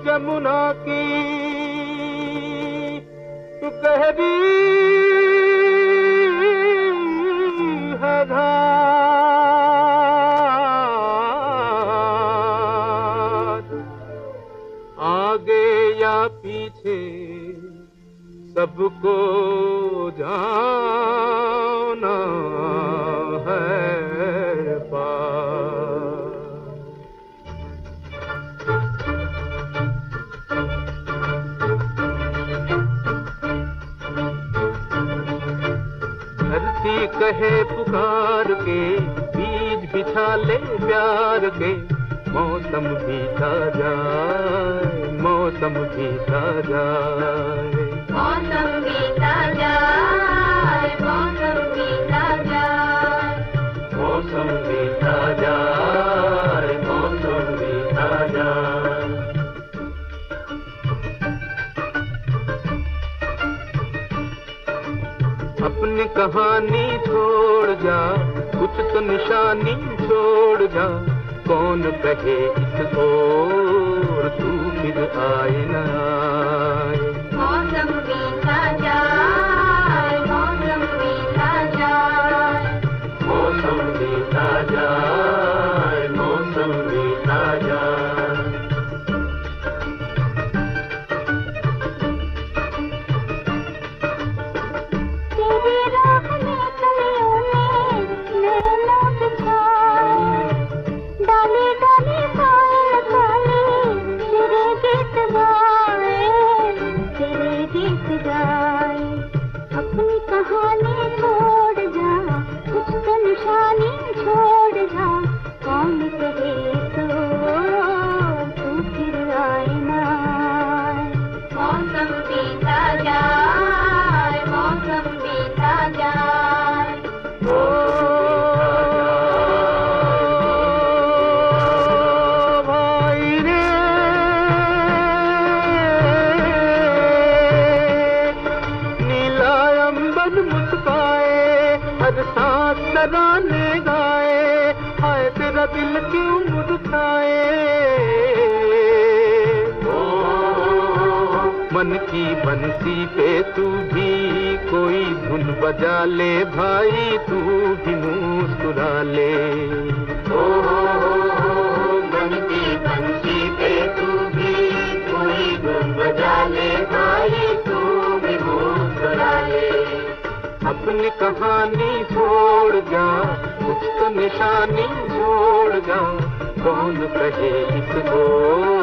जमुना की गहरी है धार, आगे या पीछे सबको जाना है पार। धरती कहे पुकार के, बीज बिछा ले प्यार के, मौसम बीता जाए, मौसम बीता जाए, मौसम बीता जाए, मौसम बीता जाए, मौसम बीता जाए, मौसम बीता जाए। अपनी कहानी छोड़ जा, कुछ तो निशानी छोड़ जा, कौन कहे इस ओर तू फिर आए न आए। मौसम बीता जाए, मौसम बीता जाए, मौसम बीता जाए, मौसम बीता जाए। तेरी राह में कलियों में नैना बिछाए, डाली डाली पायल काली तेरे गीत गाए, तेरे गीत गाए। अपनी कहानी छोड़ जा, कुछ तो निशानी छोड़ जा, कौन कहे तो तू फिर आए ना आए। मौसम बीता जाए, मौसम बीता जाए, ओ भाई रे, नीला अंबर मुस्काए, हर सांस तराने गाए, हाय तेरा दिल क्यों मुरझाए। मन की बंसी पे तू भी कोई धुन बजा ले भाई, तू भी मुस्कुरा ले। मन की बंसी पे तू भी कोई धुन बजा ले भाई, तू भी मुस्कुरा ले। अपनी कहानी छोड़ जा, कुछ तो निशानी छोड़ जा, कौन कहे इस ओर